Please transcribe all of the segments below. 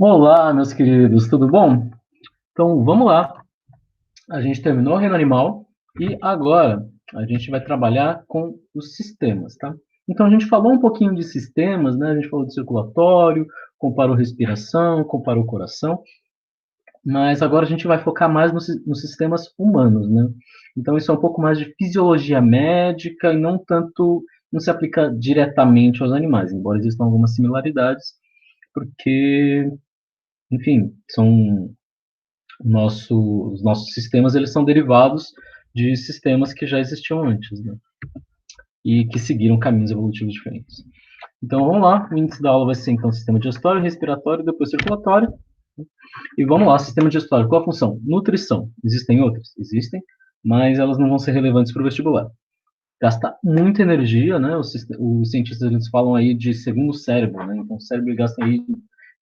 Olá, meus queridos, tudo bom? Então, vamos lá. A gente terminou o reino animal e agora a gente vai trabalhar com os sistemas, tá? Então, a gente falou um pouquinho de sistemas, né? A gente falou de circulatório, comparou respiração, comparou coração, mas agora a gente vai focar mais nos sistemas humanos, né? Então, isso é um pouco mais de fisiologia médica e não tanto, não se aplica diretamente aos animais, embora existam algumas similaridades, porque, enfim, os nossos sistemas eles são derivados de sistemas que já existiam antes, né? E que seguiram caminhos evolutivos diferentes. Então vamos lá, o índice da aula vai ser então sistema digestório, respiratório, depois circulatório. E vamos lá, sistema digestório, qual a função? Nutrição. Existem outras? Existem, mas elas não vão ser relevantes para o vestibular. Gasta muita energia, né? Os cientistas eles falam aí de segundo cérebro, né? Então o cérebro gasta aí em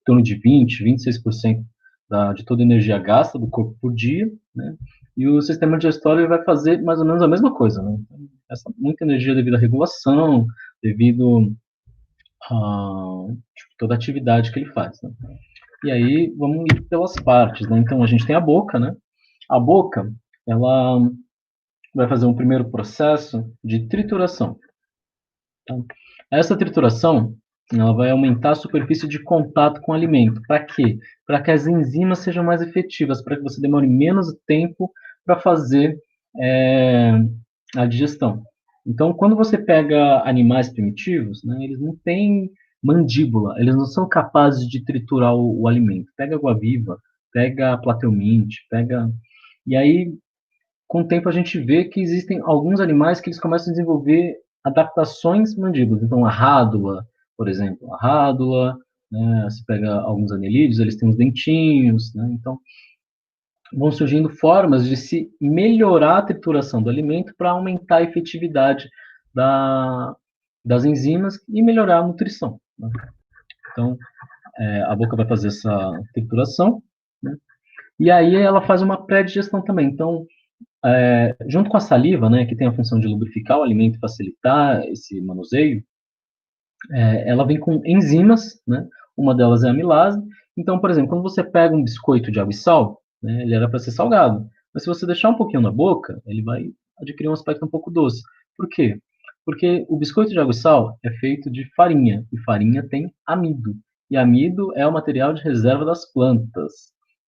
torno de 26% de toda a energia gasta do corpo por dia, né? E o sistema digestório vai fazer mais ou menos a mesma coisa, né? Então, gasta muita energia devido à regulação, devido a toda a atividade que ele faz, né? E aí vamos ir pelas partes, né? Então a gente tem a boca, né? A boca, ela vai fazer um primeiro processo de trituração. Tá? Essa trituração, ela vai aumentar a superfície de contato com o alimento. Para quê? Para que as enzimas sejam mais efetivas, para que você demore menos tempo para fazer é, a digestão. Então, quando você pega animais primitivos, né, eles não têm mandíbula, eles não são capazes de triturar o alimento. Pega água-viva, pega plateuminte, pega... E aí, com o tempo a gente vê que existem alguns animais que eles começam a desenvolver adaptações mandíbulas. Então, a rádula, por exemplo, a rádula, né, se pega alguns anelídeos, eles têm os dentinhos, né, então vão surgindo formas de se melhorar a trituração do alimento para aumentar a efetividade da, das enzimas e melhorar a nutrição. Né? Então, a boca vai fazer essa trituração, né? E aí ela faz uma pré-digestão também. Então, junto com a saliva, né, que tem a função de lubrificar o alimento e facilitar esse manuseio, ela vem com enzimas, né? Uma delas é a amilase. Então, por exemplo, quando você pega um biscoito de água e sal, né, ele era para ser salgado, mas se você deixar um pouquinho na boca, ele vai adquirir um aspecto um pouco doce. Por quê? Porque o biscoito de água e sal é feito de farinha, e farinha tem amido. E amido é o material de reserva das plantas,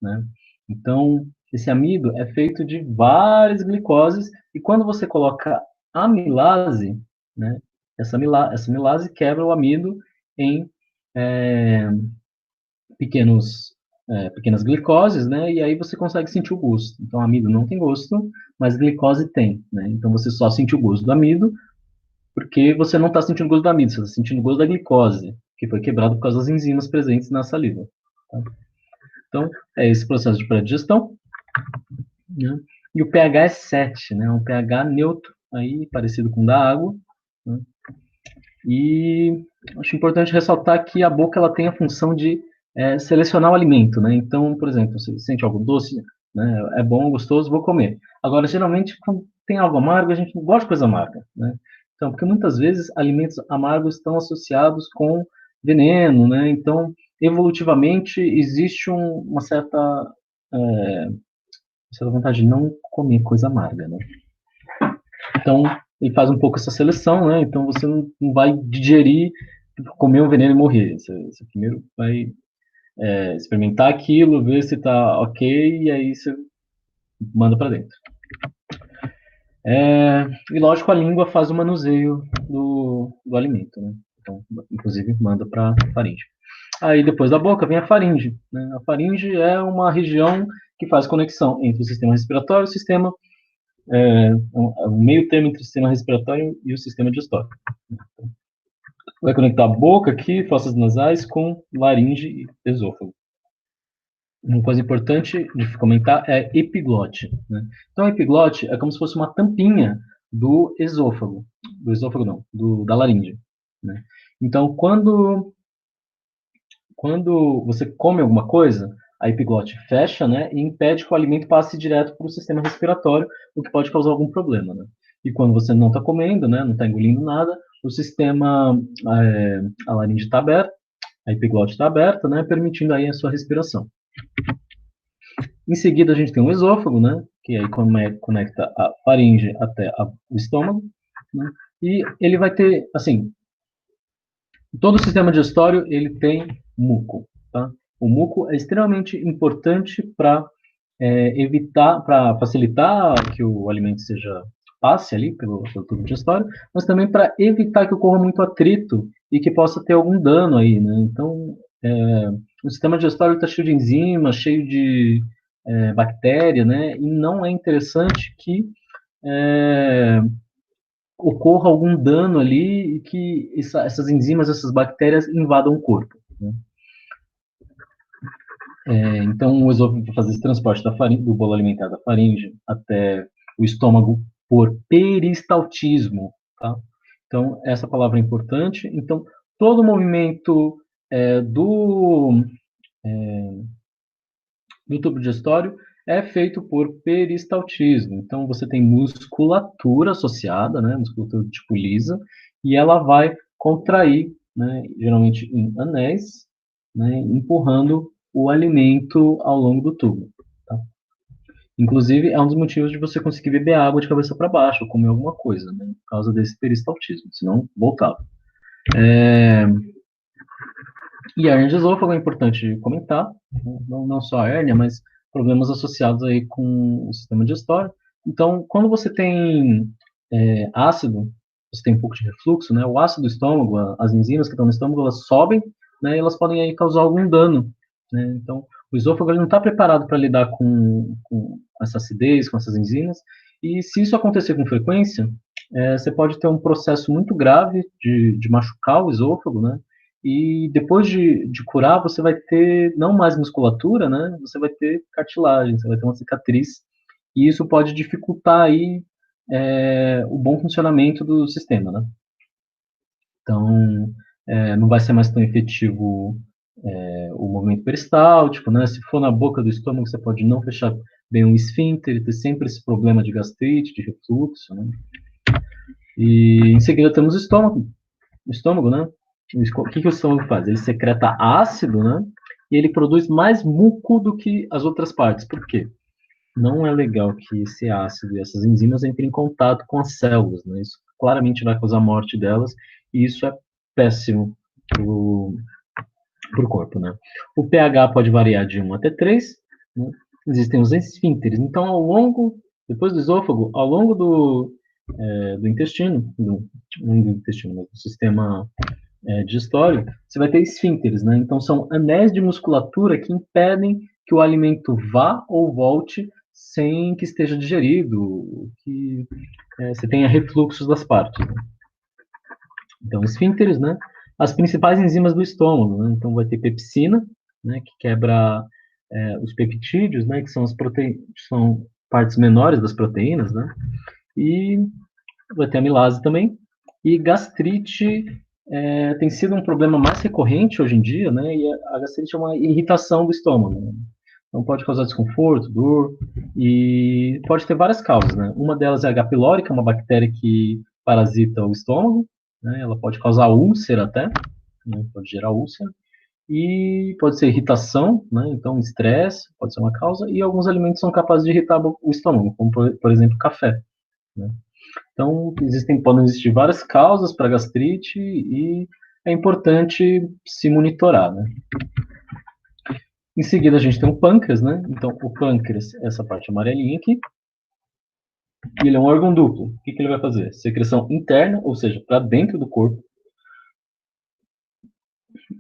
né? Então, esse amido é feito de várias glicoses, e quando você coloca amilase, né, essa milase quebra o amido em é, pequenos, pequenas glicoses, né? E aí você consegue sentir o gosto. Então, amido não tem gosto, mas glicose tem, né? Então, você só sente o gosto do amido, porque você não está sentindo o gosto do amido, você está sentindo o gosto da glicose, que foi quebrado por causa das enzimas presentes na saliva. Tá? Então, é esse processo de pré-digestão. Né? E o pH é 7, né? Um pH neutro, aí, parecido com o da água. Né? E acho importante ressaltar que a boca ela tem a função de selecionar o alimento, né? Então, por exemplo, você sente algo doce, né? É bom, gostoso, vou comer. Agora, geralmente, quando tem algo amargo, a gente não gosta de coisa amarga, né? Então, porque muitas vezes alimentos amargos estão associados com veneno, né? Então, evolutivamente, existe uma certa vontade de não comer coisa amarga, né? Então, ele faz um pouco essa seleção, né? Então, você não vai digerir, comer um veneno e morrer. Você primeiro vai experimentar aquilo, ver se tá ok, e aí você manda para dentro. E lógico, a língua faz o manuseio do alimento, né? Então, inclusive, manda para a faringe. Aí, depois da boca, vem a faringe. Né? A faringe é uma região que faz conexão entre o sistema respiratório e o sistema um meio termo entre o sistema respiratório e o sistema digestório. Vai conectar a boca aqui, fossas nasais, com laringe e esôfago. Uma coisa importante de comentar é epiglote. Né? Então, a epiglote é como se fosse uma tampinha do esôfago não, da laringe. Né? Então, quando você come alguma coisa, a epiglote fecha, né, e impede que o alimento passe direto para o sistema respiratório, o que pode causar algum problema, né? E quando você não está comendo, né, não está engolindo nada, o sistema, a laringe está aberta, A epiglote está aberta, né, permitindo aí a sua respiração. Em seguida, a gente tem o esôfago, né, que aí conecta a faringe até o estômago, né, e ele vai ter, assim, todo o sistema digestório, ele tem muco, tá? O muco é extremamente importante para evitar, para facilitar que o alimento passe ali pelo tubo digestório, mas também para evitar que ocorra muito atrito e que possa ter algum dano aí, né? Então, o sistema digestório está cheio de enzimas, cheio de bactéria, né? E não é interessante que ocorra algum dano ali e que essas enzimas, essas bactérias invadam o corpo, né? Então, o esôfago vai fazer esse transporte do bolo alimentar da faringe até o estômago por peristaltismo, tá? Então, essa palavra é importante. Então, todo o movimento do tubo digestório é feito por peristaltismo. Então, você tem musculatura associada, né, musculatura tipo lisa, e ela vai contrair, né, geralmente em anéis, né, empurrando o alimento ao longo do tubo. Tá? Inclusive, é um dos motivos de você conseguir beber água de cabeça para baixo, ou comer alguma coisa, né, por causa desse peristaltismo, senão voltava. E a hernia de esôfago é importante comentar, né? Não só a hérnia, mas problemas associados aí com o sistema digestório. Então, quando você tem ácido, você tem um pouco de refluxo, né? O ácido do estômago, as enzimas que estão no estômago, elas sobem, né? E elas podem aí causar algum dano, né? Então, o esôfago ele não está preparado para lidar com essa acidez, com essas enzimas. E se isso acontecer com frequência, você pode ter um processo muito grave de machucar o esôfago, né? E depois de curar, você vai ter não mais musculatura, né? Você vai ter cartilagem, você vai ter uma cicatriz. E isso pode dificultar aí o bom funcionamento do sistema, né? Então, não vai ser mais tão efetivo o movimento peristáltico, né? Se for na boca do estômago, você pode não fechar bem o esfíncter e ter sempre esse problema de gastrite, de refluxo, né? E em seguida temos o estômago, né? O que o estômago faz? Ele secreta ácido, né? E ele produz mais muco do que as outras partes. Por quê? Não é legal que esse ácido e essas enzimas entrem em contato com as células, né? Isso claramente vai causar a morte delas, e isso é péssimo para o corpo, né? O pH pode variar de 1 até 3, né? Existem os esfíncteres. Então, depois do esôfago, ao longo do intestino, não do intestino, mas do sistema digestório, você vai ter esfíncteres, né? Então, são anéis de musculatura que impedem que o alimento vá ou volte sem que esteja digerido, que você tenha refluxos das partes, né? Então, esfíncteres, né? As principais enzimas do estômago, né? Então, vai ter pepsina, né? Que quebra os peptídeos, né? Que são são partes menores das proteínas, né? E vai ter amilase também. E gastrite tem sido um problema mais recorrente hoje em dia, né? E a gastrite é uma irritação do estômago, né? Então pode causar desconforto, dor, e pode ter várias causas, né? Uma delas é a H. pylori, que é uma bactéria que parasita o estômago, né? Ela pode causar úlcera até, né? Pode gerar úlcera. E pode ser irritação, né? Então estresse pode ser uma causa, e alguns alimentos são capazes de irritar o estômago, como por exemplo café, né? Então, podem existir várias causas para gastrite e é importante se monitorar, né? Em seguida, a gente tem o pâncreas, né? Então, o pâncreas é essa parte amarelinha aqui. E ele é um órgão duplo. O que ele vai fazer? Secreção interna, ou seja, para dentro do corpo.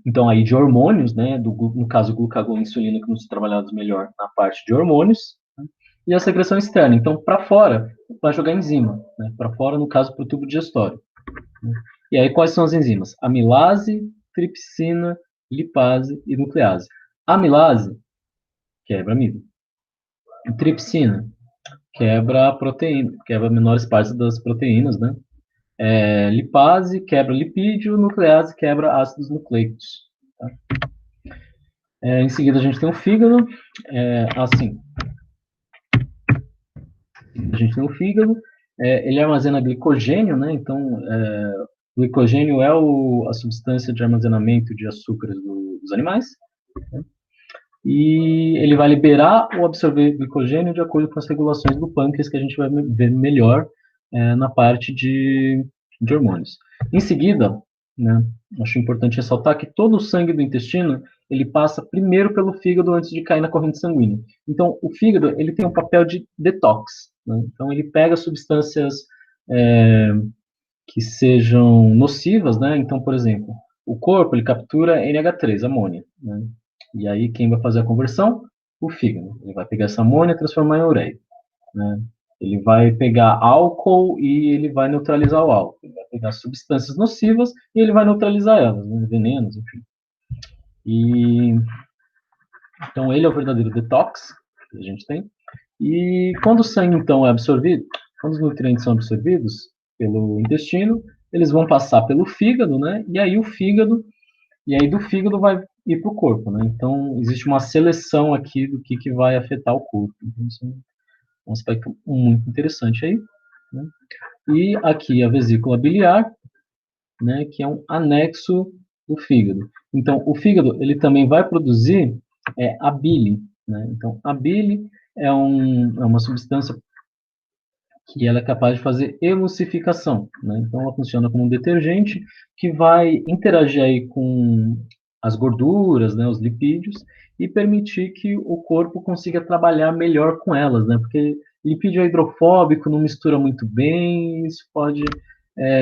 Então, aí de hormônios, né? No caso, glucagon e insulina, que vão ser trabalhados melhor na parte de hormônios. Né? E a secreção externa. Então, para fora, vai jogar enzima. Né? Para fora, no caso, para o tubo digestório. E aí, quais são as enzimas? Amilase, tripsina, lipase e nuclease. Amilase quebra amido. Tripsina quebra a proteína, quebra menores partes das proteínas, né? Lipase quebra lipídio, nuclease quebra ácidos nucleicos. Tá? Em seguida, a gente tem o fígado. Assim, a gente tem o fígado. Ele armazena glicogênio, né? Então, glicogênio é a substância de armazenamento de açúcares dos animais, né? E ele vai liberar ou absorver glicogênio de acordo com as regulações do pâncreas, que a gente vai ver melhor na parte de hormônios. Em seguida, né, acho importante ressaltar que todo o sangue do intestino ele passa primeiro pelo fígado antes de cair na corrente sanguínea. Então, o fígado ele tem um papel de detox, né? Então, ele pega substâncias que sejam nocivas, né? Então, por exemplo, o corpo ele captura NH3, amônia, né? E aí quem vai fazer a conversão? O fígado. Ele vai pegar essa amônia e transformar em ureia, né? Ele vai pegar álcool e ele vai neutralizar o álcool. Ele vai pegar substâncias nocivas e ele vai neutralizar elas, né? Venenos, enfim. E então ele é o verdadeiro detox que a gente tem. E quando o sangue então é absorvido, quando os nutrientes são absorvidos pelo intestino, eles vão passar pelo fígado, né? E aí do fígado vai ir para o corpo, né? Então existe uma seleção aqui do que vai afetar o corpo. Então, isso é um aspecto muito interessante aí, né? E aqui a vesícula biliar, né? Que é um anexo do fígado. Então o fígado ele também vai produzir a bile, né? Então a bile é uma substância que ela é capaz de fazer emulsificação, né? Então ela funciona como um detergente que vai interagir aí com as gorduras, né, os lipídios, e permitir que o corpo consiga trabalhar melhor com elas, né? Porque lipídio é hidrofóbico, não mistura muito bem, isso pode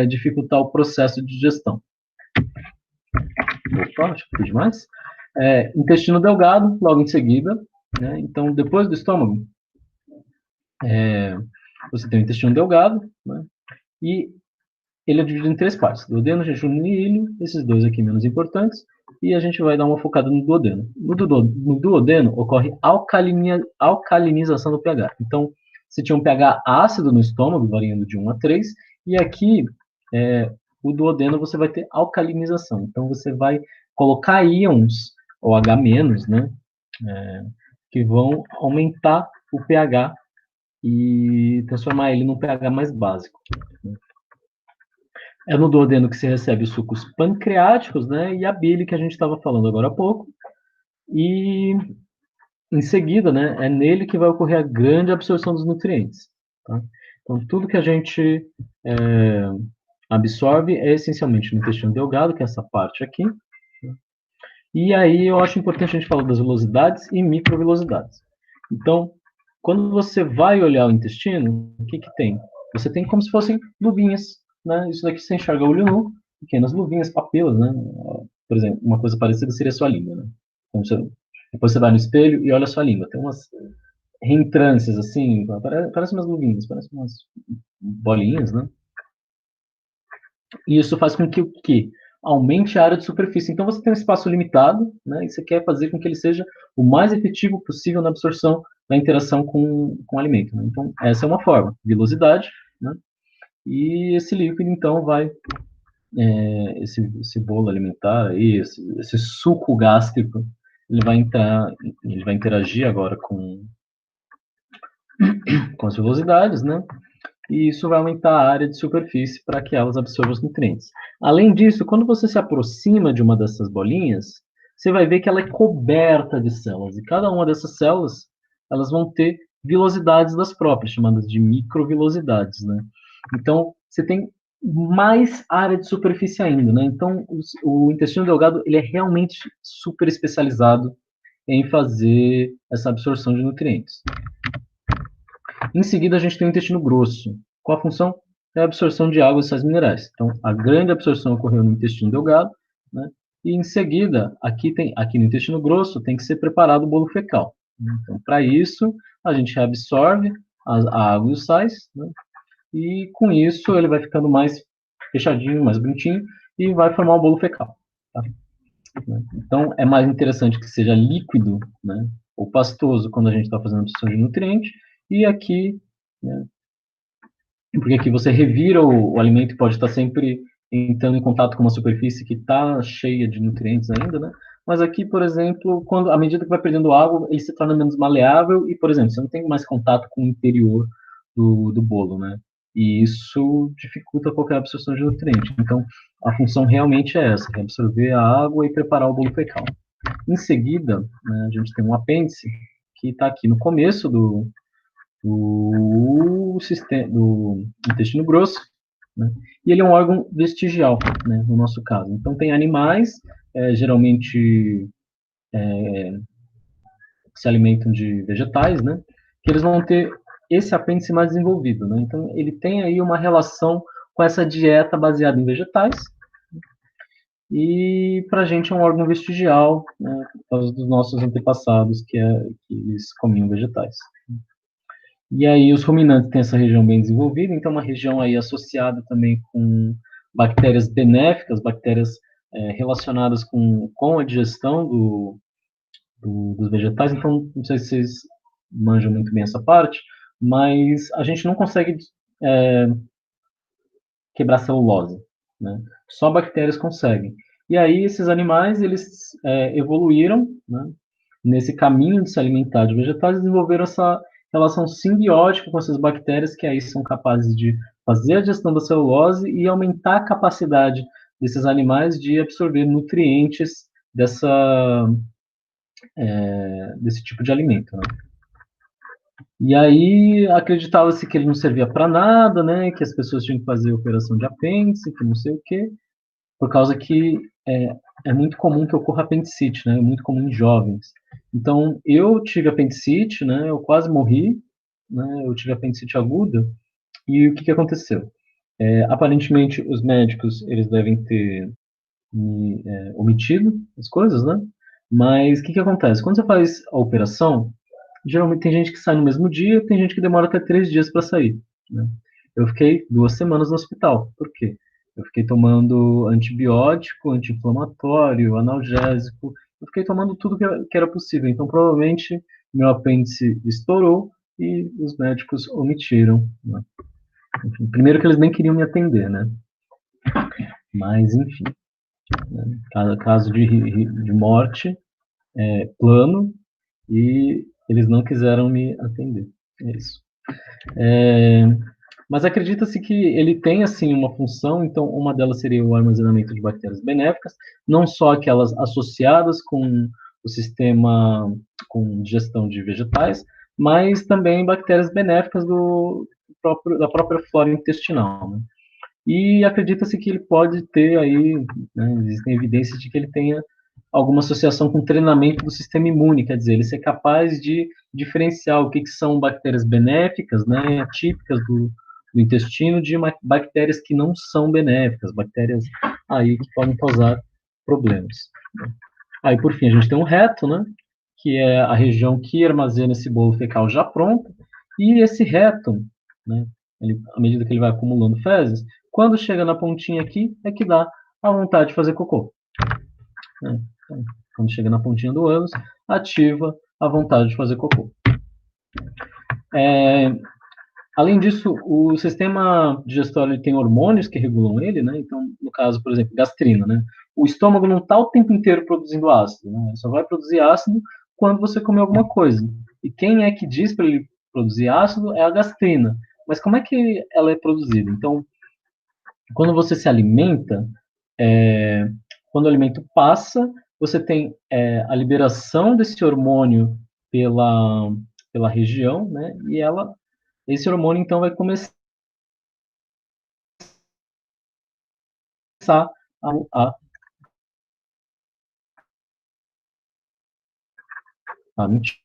dificultar o processo de digestão. Opa, acho que foi demais. Intestino delgado, logo em seguida, né? Então depois do estômago, você tem o intestino delgado, né? E ele é dividido em três partes: duodeno, jejum e ilho, esses dois aqui menos importantes, e a gente vai dar uma focada no duodeno. No duodeno ocorre alcalinização do pH. Então, você tinha um pH ácido no estômago, variando de 1 a 3, e aqui, o duodeno, você vai ter alcalinização. Então, você vai colocar íons, ou H-, né, que vão aumentar o pH e transformar ele num pH mais básico. É no duodeno que se recebe os sucos pancreáticos, né, e a bile que a gente estava falando agora há pouco. E em seguida, né, é nele que vai ocorrer a grande absorção dos nutrientes. Tá? Então, tudo que a gente absorve é essencialmente no intestino delgado, que é essa parte aqui. E aí eu acho importante a gente falar das velocidades e microvelocidades. Então, quando você vai olhar o intestino, o que tem? Você tem como se fossem luvinhas, né? Isso daqui você enxerga olho nu, pequenas luvinhas, papilas, né? Por exemplo, uma coisa parecida seria a sua língua, né? Então, depois você vai no espelho e olha a sua língua. Tem umas reentrâncias, assim, parecem umas luvinhas, parecem umas bolinhas, né? E isso faz com que o quê? Aumente a área de superfície. Então você tem um espaço limitado, né, e você quer fazer com que ele seja o mais efetivo possível na absorção da interação com o alimento. Né? Então essa é uma forma, velocidade, né, e esse líquido então vai, esse bolo alimentar, aí, esse suco gástrico, ele vai interagir agora com as velocidades, né, e isso vai aumentar a área de superfície para que elas absorvam os nutrientes. Além disso, quando você se aproxima de uma dessas bolinhas, você vai ver que ela é coberta de células, e cada uma dessas células, elas vão ter vilosidades das próprias, chamadas de microvilosidades, né? Então, você tem mais área de superfície ainda, né? Então, o intestino delgado, ele é realmente super especializado em fazer essa absorção de nutrientes. Em seguida, a gente tem o intestino grosso. Qual a função? É a absorção de água e sais minerais. Então, a grande absorção ocorreu no intestino delgado, né? E em seguida, aqui no intestino grosso, tem que ser preparado o bolo fecal. Então, para isso, a gente reabsorve a água e os sais, né? E com isso ele vai ficando mais fechadinho, mais bonitinho, e vai formar o bolo fecal. Tá? Então, é mais interessante que seja líquido, né, ou pastoso quando a gente está fazendo absorção de nutriente, e aqui, né, porque aqui você revira o alimento e pode estar sempre entrando em contato com uma superfície que está cheia de nutrientes ainda, né? Mas aqui, por exemplo, à medida que vai perdendo água, ele se torna menos maleável e, por exemplo, você não tem mais contato com o interior do bolo, né? E isso dificulta qualquer absorção de nutrientes. Então, a função realmente é essa, é absorver a água e preparar o bolo fecal. Em seguida, né, a gente tem um apêndice que está aqui no começo do sistema, do intestino grosso, né, e ele é um órgão vestigial, né, no nosso caso. Então, tem animais, geralmente que se alimentam de vegetais, né, que eles vão ter esse apêndice mais desenvolvido, né. Então, ele tem aí uma relação com essa dieta baseada em vegetais, e para a gente é um órgão vestigial, né, por causa dos nossos antepassados, que eles comiam vegetais. E aí os ruminantes têm essa região bem desenvolvida, então uma região aí associada também com bactérias benéficas, bactérias relacionadas com a digestão dos vegetais. Então, não sei se vocês manjam muito bem essa parte, mas a gente não consegue quebrar celulose, né? Só bactérias conseguem. E aí esses animais, eles evoluíram, né, nesse caminho de se alimentar de vegetais, e desenvolveram essa relação simbiótica com essas bactérias, que aí são capazes de fazer a digestão da celulose e aumentar a capacidade desses animais de absorver nutrientes desse tipo de alimento, né? E aí acreditava-se que ele não servia para nada, né? Que as pessoas tinham que fazer operação de apêndice, que não sei o quê, por causa que é muito comum que ocorra apendicite, né? É muito comum em jovens. Então, eu tive apendicite, né? Eu quase morri, né? Eu tive apendicite aguda. E o que que aconteceu? Aparentemente, os médicos, eles devem ter omitido as coisas, né? Mas o que que acontece? Quando você faz a operação, geralmente tem gente que sai no mesmo dia, tem gente que demora até 3 dias para sair, né? Eu fiquei 2 semanas no hospital. Por quê? Eu fiquei tomando antibiótico, anti-inflamatório, analgésico. Eu fiquei tomando tudo que era possível. Então, provavelmente, meu apêndice estourou e os médicos omitiram, né? Enfim, primeiro que eles nem queriam me atender, né? Mas, enfim, né? Caso de morte, plano, e eles não quiseram me atender. É isso. Mas acredita-se que ele tem, assim, uma função, então uma delas seria o armazenamento de bactérias benéficas, não só aquelas associadas com o sistema, com digestão de vegetais, mas também bactérias benéficas da própria flora intestinal, né? E acredita-se que ele pode ter aí, né, existem evidências de que ele tenha alguma associação com treinamento do sistema imune, quer dizer, ele ser capaz de diferenciar o que são bactérias benéficas, né, típicas do intestino, de bactérias que não são benéficas, bactérias aí que podem causar problemas. Aí, por fim, a gente tem o reto, né, que é a região que armazena esse bolo fecal já pronto, e esse reto, né, à medida que ele vai acumulando fezes, quando chega na pontinha aqui, é que dá a vontade de fazer cocô, né? Então, quando chega na pontinha do ânus, ativa a vontade de fazer cocô. Além disso, o sistema digestório tem hormônios que regulam ele, né? Então, no caso, por exemplo, gastrina, né? O estômago não está o tempo inteiro produzindo ácido, né? Ele só vai produzir ácido quando você comer alguma coisa. E quem é que diz para ele produzir ácido é a gastrina. Mas como é que ela é produzida? Então, quando você se alimenta, quando o alimento passa, você tem a liberação desse hormônio pela região, né? E esse hormônio então vai começar a, mentira.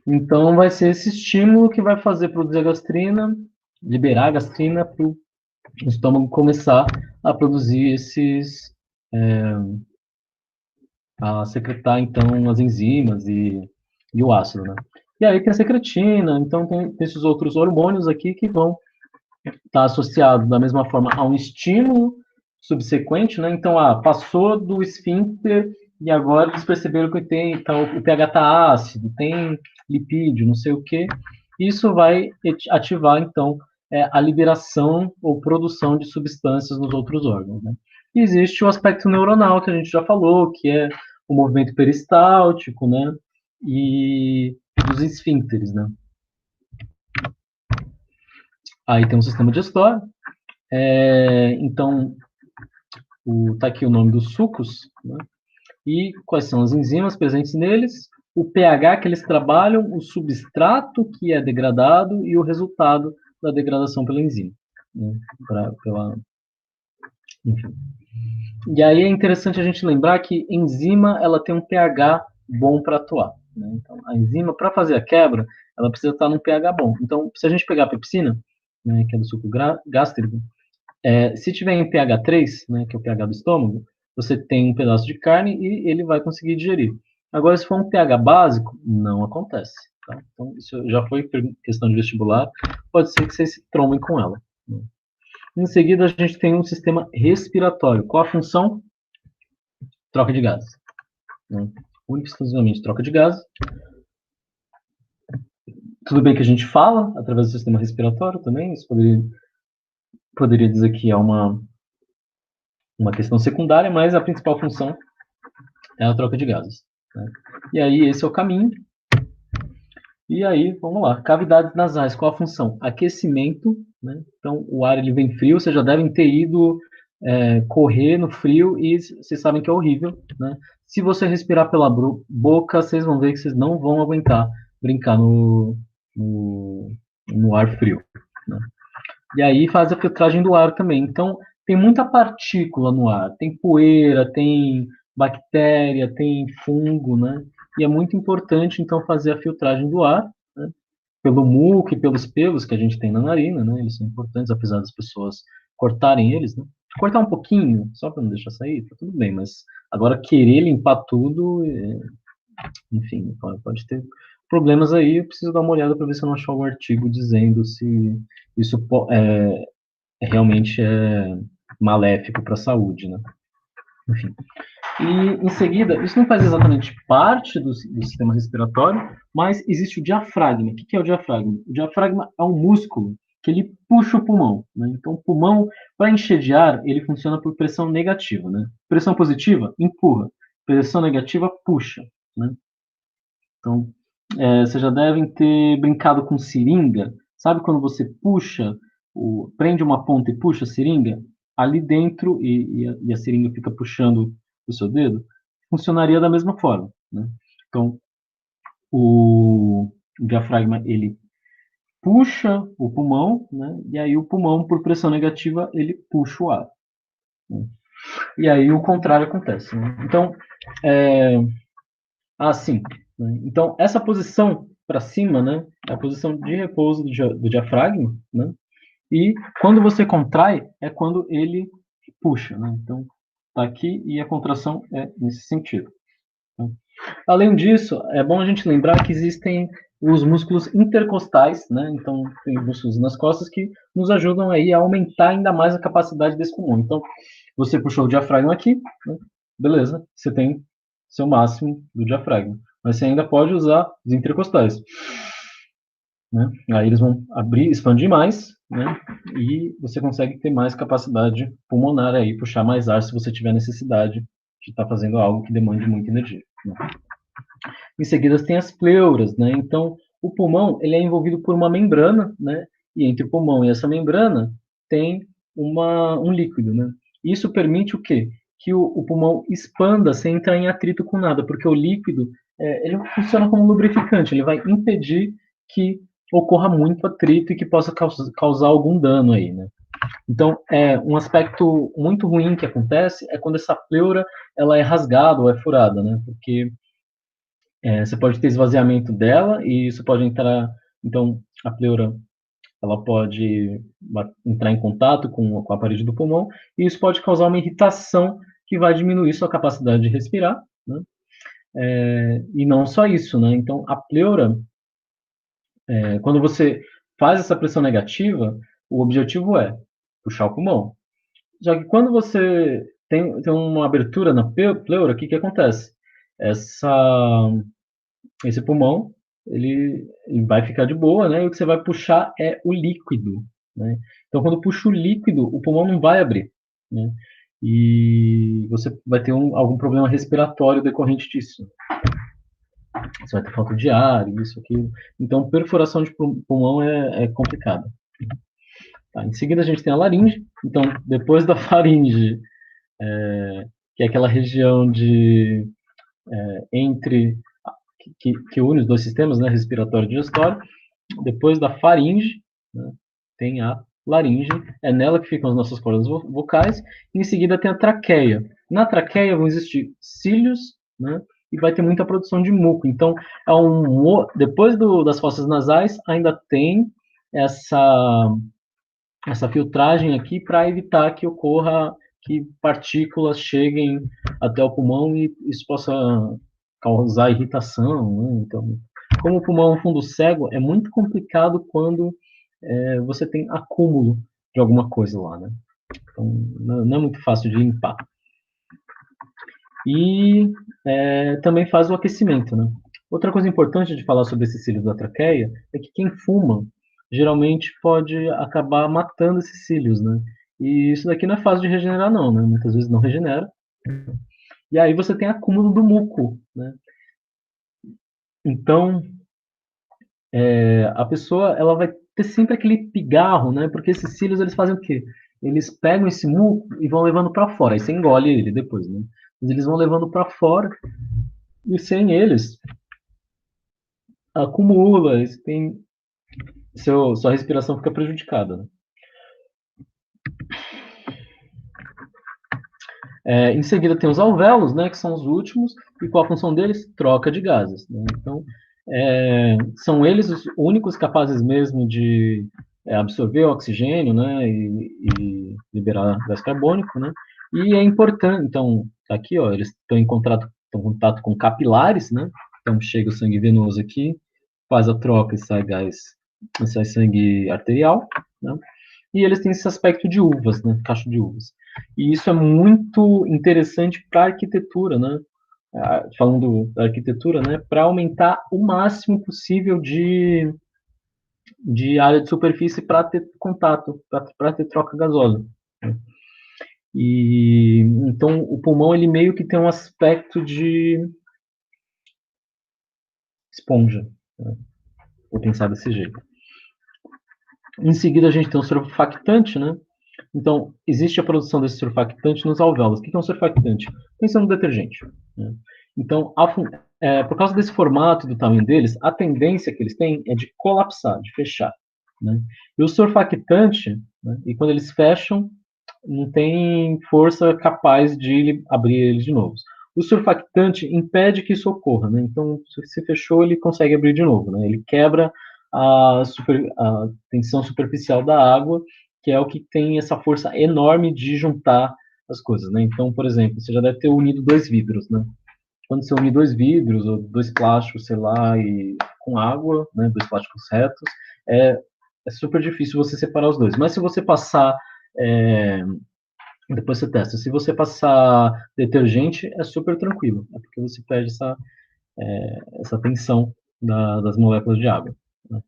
Então vai ser esse estímulo que vai fazer produzir a gastrina, liberar a gastrina para o estômago começar a produzir a secretar então as enzimas e o ácido, né? E aí tem a secretina, então tem esses outros hormônios aqui que vão estar associados da mesma forma a um estímulo subsequente, né? Então, passou do esfíncter e agora eles perceberam que o pH está ácido, tem lipídio, não sei o quê. Isso vai ativar, então, a liberação ou produção de substâncias nos outros órgãos, né? E existe o aspecto neuronal, que a gente já falou, que é o movimento peristáltico, né? E dos esfíncteres, né? Aí tem um sistema digestório. Então, tá aqui o nome dos sucos, né? E quais são as enzimas presentes neles, o pH que eles trabalham, o substrato que é degradado e o resultado da degradação pela enzima. Né? Enfim. E aí é interessante a gente lembrar que enzima ela tem um pH bom para atuar. Né? Então, a enzima, para fazer a quebra, ela precisa estar num pH bom. Então, se a gente pegar a pepsina, né, que é do suco gástrico, se tiver em pH 3, né, que é o pH do estômago, você tem um pedaço de carne e ele vai conseguir digerir. Agora, se for um pH básico, não acontece. Tá? Então, isso já foi questão de vestibular, pode ser que vocês se trombem com ela. Né? Em seguida, a gente tem um sistema respiratório. Qual a função? Troca de gases. Né? Única e exclusivamente troca de gases. Tudo bem que a gente fala através do sistema respiratório também, isso poderia dizer que é uma questão secundária, mas a principal função é a troca de gases. Né? E aí, esse é o caminho. E aí, vamos lá. Cavidades nasais, qual a função? Aquecimento. Né? Então, o ar ele vem frio, vocês já devem ter ido correr no frio e vocês sabem que é horrível. Né? Se você respirar pela boca, vocês vão ver que vocês não vão aguentar brincar no, no ar frio. Né? E aí faz a filtragem do ar também. Então, tem muita partícula no ar. Tem poeira, tem bactéria, tem fungo, né? E é muito importante, então, fazer a filtragem do ar, né? Pelo muco e pelos pelos que a gente tem na narina, né? Eles são importantes, apesar das pessoas cortarem eles, né? Cortar um pouquinho, só para não deixar sair, tá tudo bem, mas agora querer limpar tudo, enfim, pode ter problemas aí. Eu preciso dar uma olhada para ver se eu não achar algum artigo dizendo se isso realmente é maléfico para a saúde, né? Enfim. E, em seguida, isso não faz exatamente parte do sistema respiratório, mas existe o diafragma. O que é o diafragma? O diafragma é um músculo que ele puxa o pulmão. Né? Então, o pulmão, para encher de ar, ele funciona por pressão negativa. Né? Pressão positiva, empurra. Pressão negativa, puxa. Né? Então, vocês já devem ter brincado com seringa. Sabe quando você puxa, prende uma ponta e puxa a seringa? Ali dentro, e a seringa fica puxando o seu dedo, funcionaria da mesma forma. Né? Então, o diafragma, ele puxa o pulmão, né? E aí o pulmão, por pressão negativa, ele puxa o ar. Né? E aí o contrário acontece. Né? Então, assim. Né? Então, essa posição para cima, né, é a posição de repouso do diafragma, né? E quando você contrai, é quando ele puxa, né? Então, tá aqui e a contração é nesse sentido. Né? Além disso, é bom a gente lembrar que existem os músculos intercostais, né? Então, tem músculos nas costas que nos ajudam aí a aumentar ainda mais a capacidade desse pulmão. Então, você puxou o diafragma aqui, né? Beleza, você tem seu máximo do diafragma. Mas você ainda pode usar os intercostais. Né? Aí eles vão abrir, expandir mais, né? E você consegue ter mais capacidade pulmonar aí, puxar mais ar se você tiver necessidade de estar fazendo algo que demande muita energia. Né? Em seguida tem as pleuras, né? Então o pulmão ele é envolvido por uma membrana, né? E entre o pulmão e essa membrana tem um líquido, né? Isso permite o quê? Que o pulmão expanda sem entrar em atrito com nada, porque o líquido ele funciona como lubrificante, ele vai impedir que ocorra muito atrito e que possa causar algum dano aí, né? Então, um aspecto muito ruim que acontece é quando essa pleura ela é rasgada ou é furada, né? Porque você pode ter esvaziamento dela e isso pode entrar. Então, a pleura ela pode entrar em contato com a parede do pulmão e isso pode causar uma irritação que vai diminuir sua capacidade de respirar, né? E não só isso, né? Então, a pleura, quando você faz essa pressão negativa, o objetivo é puxar o pulmão. Já que quando você tem uma abertura na pleura, o que acontece? Esse pulmão, ele vai ficar de boa, né? E o que você vai puxar é o líquido, né? Então, quando puxa o líquido, o pulmão não vai abrir, né? E você vai ter algum problema respiratório decorrente disso. Você vai ter falta de ar, isso, aquilo. Então, perfuração de pulmão é complicada. Tá? Em seguida, a gente tem a laringe. Então, depois da faringe, que é aquela região entre que une os dois sistemas, né, respiratório e digestório. Depois da faringe, né, tem a laringe, é nela que ficam as nossas cordas vocais. E em seguida tem a traqueia. Na traqueia vão existir cílios, né, e vai ter muita produção de muco. Então, depois das fossas nasais, ainda tem essa filtragem aqui para evitar que ocorra que partículas cheguem até o pulmão e isso possa causar irritação, né? Então, como o pulmão é um fundo cego, é muito complicado quando você tem acúmulo de alguma coisa lá, né? Então, não é muito fácil de limpar. E também faz o aquecimento, né? Outra coisa importante de falar sobre esses cílios da traqueia é que quem fuma geralmente pode acabar matando esses cílios, né? E isso daqui não é fácil de regenerar, não, né? Muitas vezes não regenera. E aí você tem acúmulo do muco, né? Então, a pessoa ela vai ter sempre aquele pigarro, né? Porque esses cílios eles fazem o quê? Eles pegam esse muco e vão levando para fora. Aí você engole ele depois, né? Mas eles vão levando para fora e sem eles acumula, sua respiração fica prejudicada, né? Em seguida tem os alvéolos, né, que são os últimos, e qual a função deles? Troca de gases, né? Então, são eles os únicos capazes mesmo de absorver o oxigênio, né, e liberar gás carbônico, né? E é importante, então, tá aqui, ó, eles estão em contato com capilares, né? Então chega o sangue venoso aqui, faz a troca e sai sangue arterial, né? E eles têm esse aspecto de uvas, né? Cacho de uvas. E isso é muito interessante para a arquitetura, né? Falando da arquitetura, né? Para aumentar o máximo possível de área de superfície para ter contato, para ter troca gasosa. Né? E então o pulmão ele meio que tem um aspecto de esponja, né? Vou pensar desse jeito. Em seguida a gente tem o surfactante, né? Então, existe a produção desse surfactante nos alvéolos. O que é um surfactante? Pensa no detergente. Né? Então, por causa desse formato e do tamanho deles, a tendência que eles têm é de colapsar, de fechar. Né? E o surfactante, né, e quando eles fecham, não tem força capaz de abrir eles de novo. O surfactante impede que isso ocorra. Né? Então, se fechou, ele consegue abrir de novo. Né? Ele quebra a tensão superficial da água, que é o que tem essa força enorme de juntar as coisas, né? Então, por exemplo, você já deve ter unido dois vidros, né? Quando você une dois vidros ou dois plásticos, sei lá, e com água, né, dois plásticos retos, é, é super difícil você separar os dois. Mas se você passar, depois você testa, se você passar detergente, é super tranquilo, é porque você perde essa tensão das moléculas de água. Né?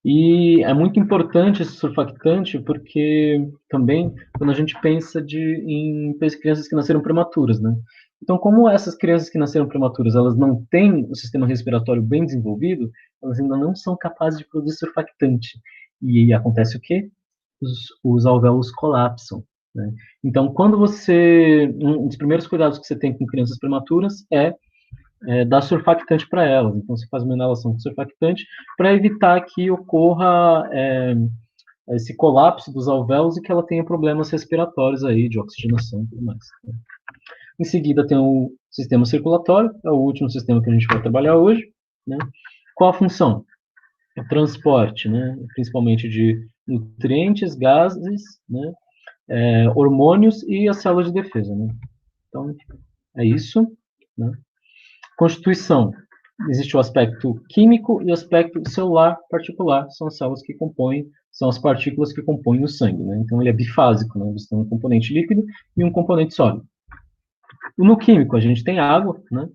E é muito importante esse surfactante porque também quando a gente pensa em crianças que nasceram prematuras, né? Então, como essas crianças que nasceram prematuras, elas não têm o sistema respiratório bem desenvolvido, elas ainda não são capazes de produzir surfactante. E acontece o quê? Os alvéolos colapsam, né? Então, um dos primeiros cuidados que você tem com crianças prematuras dar surfactante para elas. Então, você faz uma inalação com surfactante para evitar que ocorra esse colapso dos alvéolos e que ela tenha problemas respiratórios aí, de oxigenação e tudo mais. Né? Em seguida, tem o sistema circulatório, é o último sistema que a gente vai trabalhar hoje. Né? Qual a função? O transporte, né? Principalmente de nutrientes, gases, né? Hormônios e as células de defesa. Né? Então, é isso. Né? Constituição. Existe o aspecto químico e o aspecto celular particular, são as células que compõem o são as partículas que compõem o sangue, né? Então ele é bifásico, né? Você tem um componente líquido e um componente sólido. No químico, a gente tem água, né?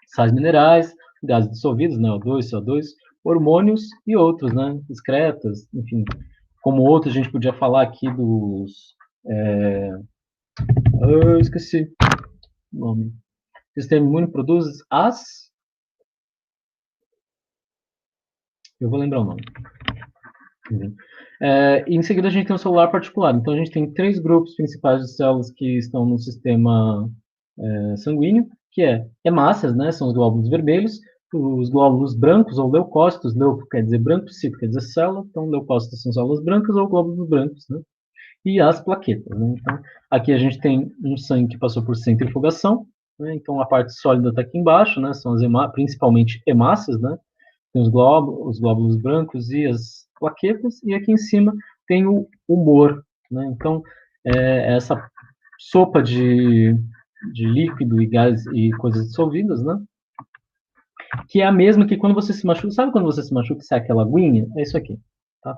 Sais minerais, gases dissolvidos, né? O2, CO2, hormônios e outros, né? Excretas, enfim. Como outros, a gente podia falar aqui dos... Eu esqueci o nome. O sistema imune produz as... Eu vou lembrar o nome. E em seguida a gente tem o celular particular. Então a gente tem 3 grupos principais de células que estão no sistema sanguíneo, que é hemácias, né? São os glóbulos vermelhos, os glóbulos brancos ou leucócitos, leuco quer dizer branco, cito quer dizer célula, então leucócitos são células brancas ou glóbulos brancos, né? E as plaquetas, né? Então aqui a gente tem um sangue que passou por centrifugação, né? Então a parte sólida está aqui embaixo, né? São as principalmente hemácias, né? Tem os glóbulos brancos e as plaquetas, e aqui em cima tem o humor, né? Então, essa sopa de líquido e gás e coisas dissolvidas, né? Que é a mesma que quando você se machuca, sabe quando você se machuca e sai aquela aguinha? É isso aqui, tá?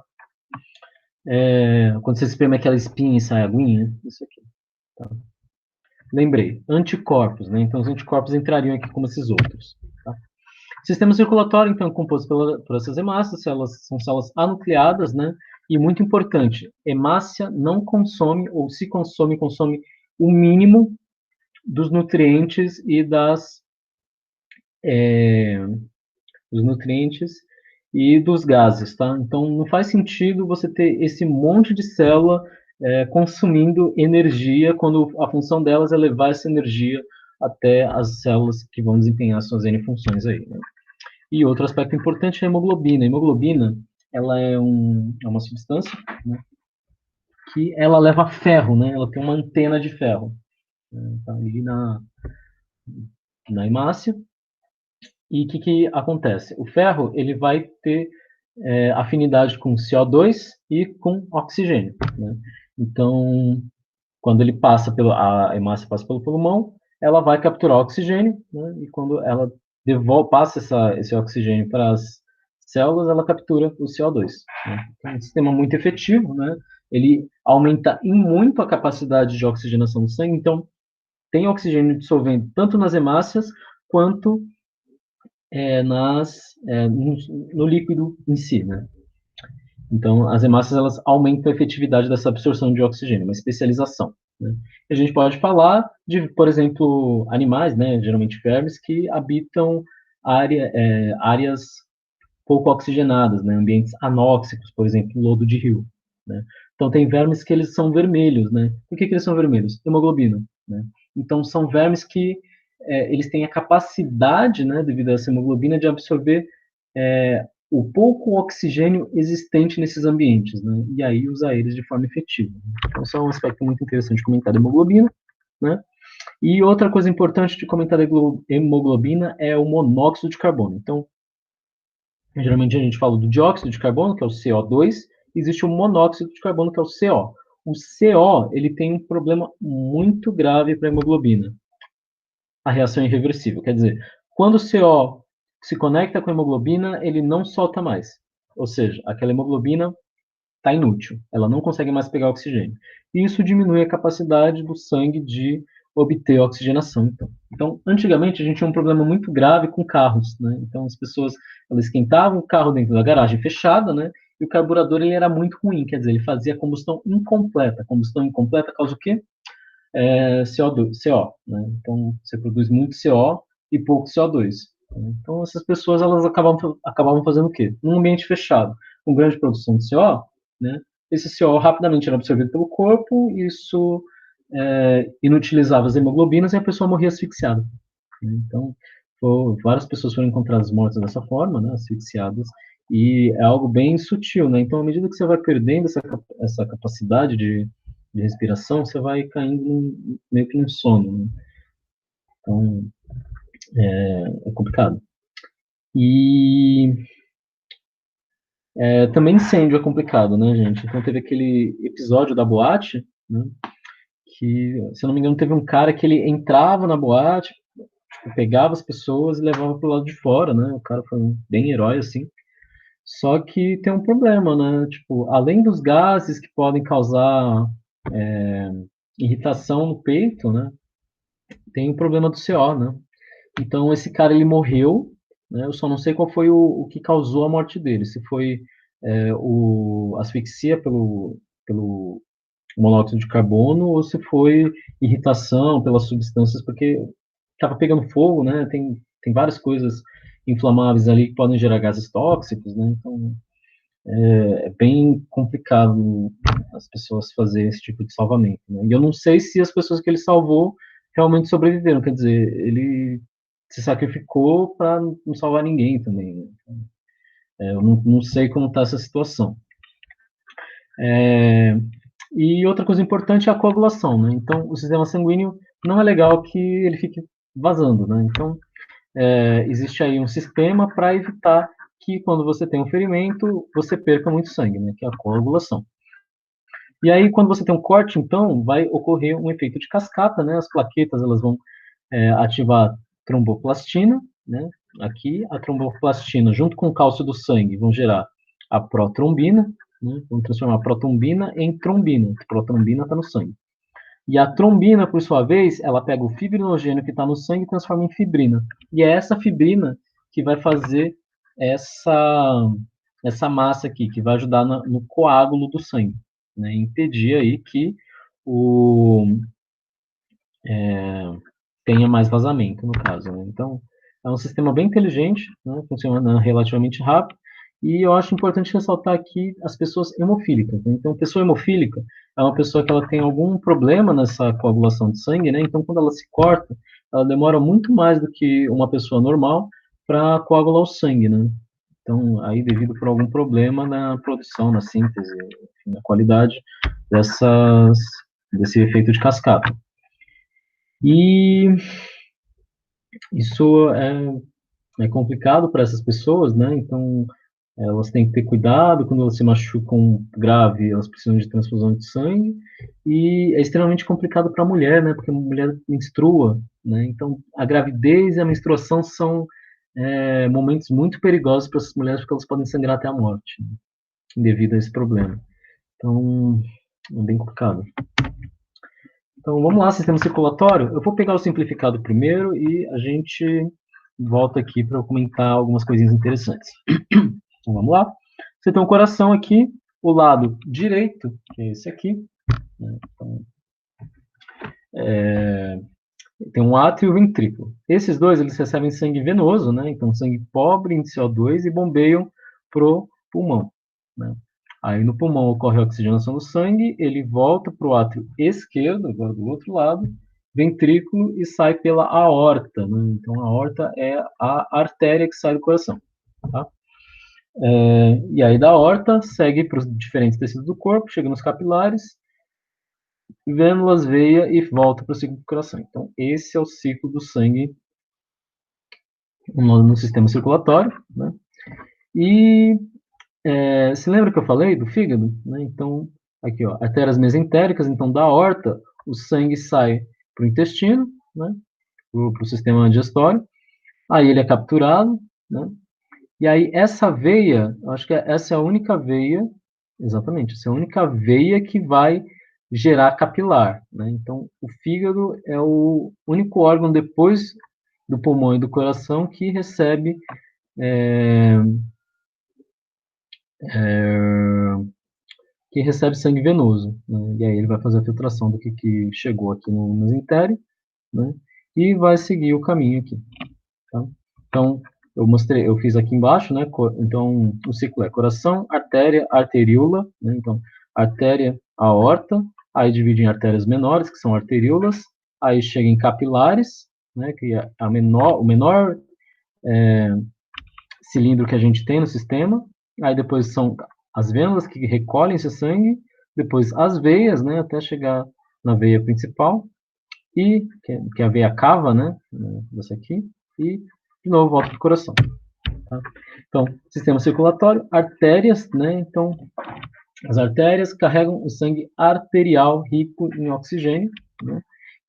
Quando você espreme aquela espinha e sai a aguinha, isso aqui, tá? Lembrei, anticorpos, né? Então os anticorpos entrariam aqui como esses outros, tá? Sistema circulatório, então, é composto por essas hemácias, são células anucleadas, né? E muito importante, hemácia não consome, ou se consome, consome o mínimo dos nutrientes e dos nutrientes e dos gases, tá? Então, não faz sentido você ter esse monte de célula consumindo energia quando a função delas é levar essa energia até as células que vão desempenhar suas N funções aí, né? E outro aspecto importante é a hemoglobina. A hemoglobina, ela é uma substância, né, que ela leva ferro, né? Ela tem uma antena de ferro, né, tá ali na hemácia. E o que acontece? O ferro ele vai ter afinidade com CO2 e com oxigênio, né? Então, quando ele a hemácia passa pelo pulmão, ela vai capturar oxigênio, né? E quando ela passa esse oxigênio para as células, ela captura o CO2. Né? Então, é um sistema muito efetivo, né? Ele aumenta em muito a capacidade de oxigenação do sangue, então tem oxigênio dissolvendo tanto nas hemácias quanto no líquido em si, né? Então, as hemácias elas aumentam a efetividade dessa absorção de oxigênio, uma especialização. Né? E a gente pode falar de, por exemplo, animais, né, geralmente vermes, que habitam áreas pouco oxigenadas, né, ambientes anóxicos, por exemplo, lodo de rio. Né? Então, tem vermes que eles são vermelhos. Né? Por que eles são vermelhos? Hemoglobina. Né? Então, são vermes que eles têm a capacidade, né, devido a essa hemoglobina, de absorver o pouco oxigênio existente nesses ambientes, né? E aí usar eles de forma efetiva. Então, isso é um aspecto muito interessante de comentar da hemoglobina, né? E outra coisa importante de comentar da hemoglobina é o monóxido de carbono. Então, geralmente a gente fala do dióxido de carbono, que é o CO2, e existe o monóxido de carbono, que é o CO. O CO, ele tem um problema muito grave para a hemoglobina. A reação é irreversível. Quer dizer, quando o CO se conecta com a hemoglobina, ele não solta mais. Ou seja, aquela hemoglobina está inútil. Ela não consegue mais pegar oxigênio. E isso diminui a capacidade do sangue de obter oxigenação. Então, antigamente a gente tinha um problema muito grave com carros, né? Então, as pessoas elas esquentavam o carro dentro da garagem fechada, né? E o carburador ele era muito ruim, quer dizer, ele fazia combustão incompleta. Combustão incompleta causa o quê? CO2, CO, né? Então, você produz muito CO e pouco CO2. Então, essas pessoas elas acabavam fazendo o quê? Num ambiente fechado, com grande produção de CO, né? Esse CO rapidamente era absorvido pelo corpo, e isso inutilizava as hemoglobinas e a pessoa morria asfixiada. Então, várias pessoas foram encontradas mortas dessa forma, né, asfixiadas, e é algo bem sutil, né? Então, à medida que você vai perdendo essa capacidade de respiração, você vai caindo meio que num sono, né? Então, é complicado. E também incêndio é complicado, né, gente? Então, teve aquele episódio da boate, né, que, se eu não me engano, teve um cara que ele entrava na boate, tipo, pegava as pessoas e levava para o lado de fora, né? O cara foi bem herói, assim. Só que tem um problema, né? Tipo, além dos gases que podem causar irritação no peito, né? Tem o problema do CO, né? Então, esse cara, ele morreu, né? Eu só não sei qual foi o que causou a morte dele. Se foi asfixia pelo monóxido de carbono ou se foi irritação pelas substâncias, porque estava pegando fogo, né? Tem várias coisas inflamáveis ali que podem gerar gases tóxicos, né? Então, é bem complicado as pessoas fazerem esse tipo de salvamento, né? E eu não sei se as pessoas que ele salvou realmente sobreviveram, quer dizer, ele se sacrificou para não salvar ninguém também, né? Eu não sei como está essa situação. E outra coisa importante é a coagulação, né? Então, o sistema sanguíneo não é legal que ele fique vazando, né? Então, existe aí um sistema para evitar que quando você tem um ferimento, você perca muito sangue, né? Que é a coagulação. E aí, quando você tem um corte, então, vai ocorrer um efeito de cascata, né? As plaquetas, elas vão ativar tromboplastina, né? Aqui, a tromboplastina, junto com o cálcio do sangue, vão gerar a protrombina, né? Vão transformar a protrombina em trombina. A protrombina está no sangue. E a trombina, por sua vez, ela pega o fibrinogênio que está no sangue e transforma em fibrina. E é essa fibrina que vai fazer essa, essa massa aqui, que vai ajudar no coágulo do sangue, né? Impedir aí que o, tenha mais vazamento, no caso, né? Então, é um sistema bem inteligente, né? Funciona relativamente rápido, e eu acho importante ressaltar aqui as pessoas hemofílicas, né? Então, pessoa hemofílica é uma pessoa que ela tem algum problema nessa coagulação de sangue, né? Então, quando ela se corta, ela demora muito mais do que uma pessoa normal para coagular o sangue, né? Então, aí devido por algum problema na produção, na síntese, enfim, na qualidade desse efeito de cascata. E isso é complicado para essas pessoas, né? Então, elas têm que ter cuidado quando elas se machucam grave, elas precisam de transfusão de sangue. E é extremamente complicado para a mulher, né? Porque a mulher menstrua, né? Então, a gravidez e a menstruação são momentos muito perigosos para essas mulheres, porque elas podem sangrar até a morte, né? Devido a esse problema. Então, é bem complicado. Então, vamos lá, sistema circulatório. Eu vou pegar o simplificado primeiro e a gente volta aqui para eu comentar algumas coisinhas interessantes. Então, vamos lá. Você tem um coração aqui, o lado direito, que é esse aqui, né? Então, tem um átrio e o ventrículo. Esses dois, eles recebem sangue venoso, né? Então, sangue pobre em CO2 e bombeiam pro pulmão, né? Aí no pulmão ocorre a oxigenação do sangue, ele volta para o átrio esquerdo, agora do outro lado, ventrículo e sai pela aorta, né? Então a aorta é a artéria que sai do coração, tá? E aí da aorta segue para os diferentes tecidos do corpo, chega nos capilares, vênulas, veia e volta para o ciclo do coração. Então esse é o ciclo do sangue no sistema circulatório, né? E se lembra que eu falei do fígado, né? Então aqui, ó, artérias mesentéricas, então da aorta o sangue sai para o intestino, né? Para o sistema digestório, aí ele é capturado, né? E aí essa veia, eu acho que essa é a única veia, exatamente, essa é a única veia que vai gerar capilar, né? Então o fígado é o único órgão depois do pulmão e do coração que recebe é, sangue venoso, né? E aí ele vai fazer a filtração do que chegou aqui no mesentério, né? E vai seguir o caminho aqui, tá? Então, eu fiz aqui embaixo, né? Então, o ciclo é coração, artéria, arteríola, né? Então, artéria, aorta, aí divide em artérias menores, que são arteríolas, aí chega em capilares, né? Que é o menor cilindro que a gente tem no sistema, aí depois são as vênulas que recolhem esse sangue, depois as veias, né? Até chegar na veia principal, e que é a veia cava, né? Dessa aqui, e de novo volta para o coração. Tá? Então, sistema circulatório, artérias, né? Então, as artérias carregam o sangue arterial rico em oxigênio, né?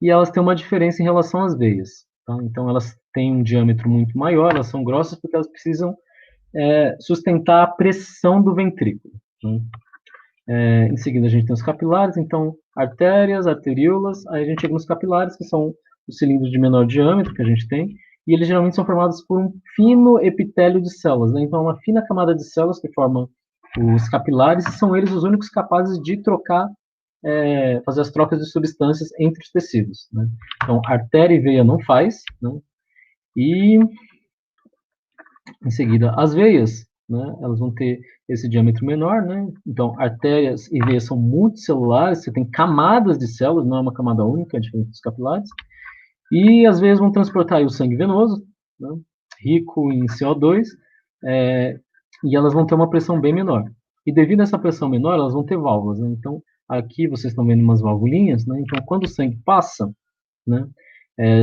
E elas têm uma diferença em relação às veias. Tá? Então, elas têm um diâmetro muito maior, elas são grossas porque elas precisam sustentar a pressão do ventrículo. Né? Em seguida, a gente tem os capilares, então, artérias, arteríolas, aí a gente chega nos capilares, que são os cilindros de menor diâmetro que a gente tem, e eles geralmente são formados por um fino epitélio de células, né? Então, uma fina camada de células que formam os capilares, e são eles os únicos capazes de trocar, fazer as trocas de substâncias entre os tecidos, né? Então, artéria e veia não faz, né? E, em seguida, as veias, né? Elas vão ter esse diâmetro menor, né? Então, artérias e veias são multicelulares, você tem camadas de células, não é uma camada única, diferente dos capilares. E as veias vão transportar o sangue venoso, né? Rico em CO2, e elas vão ter uma pressão bem menor. E devido a essa pressão menor, elas vão ter válvulas, né? Então, aqui vocês estão vendo umas valvulinhas, né? Então, quando o sangue passa, né?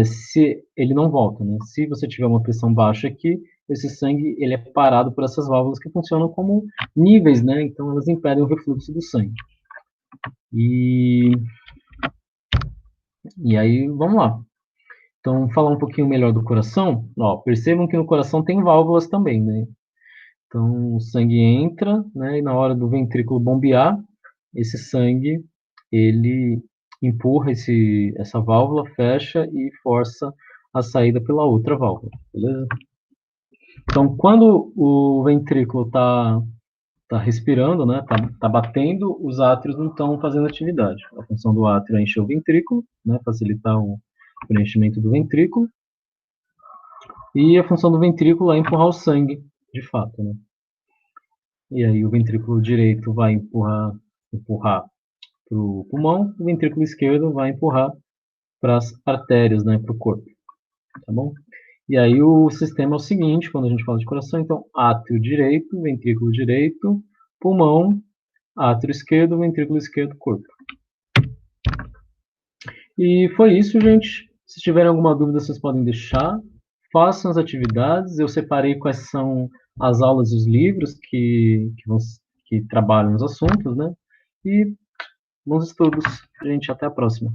Se ele não volta, né? Se você tiver uma pressão baixa aqui, esse sangue ele é parado por essas válvulas que funcionam como níveis, né? Então elas impedem o refluxo do sangue. E aí vamos lá. Então falar um pouquinho melhor do coração. Ó, percebam que no coração tem válvulas também, né? Então o sangue entra, né? E na hora do ventrículo bombear, esse sangue ele empurra essa válvula, fecha e força a saída pela outra válvula, beleza? Então, quando o ventrículo tá respirando, né, tá batendo, os átrios não estão fazendo atividade. A função do átrio é encher o ventrículo, né, facilitar o preenchimento do ventrículo, e a função do ventrículo é empurrar o sangue, de fato, né? E aí o ventrículo direito vai empurrar para o pulmão, o ventrículo esquerdo vai empurrar para as artérias, né, para o corpo, tá bom? E aí o sistema é o seguinte, quando a gente fala de coração, então átrio direito, ventrículo direito, pulmão, átrio esquerdo, ventrículo esquerdo, corpo. E foi isso, gente. Se tiverem alguma dúvida, vocês podem deixar. Façam as atividades. Eu separei quais são as aulas e os livros que trabalham os assuntos, né? E bons estudos, gente. Até a próxima.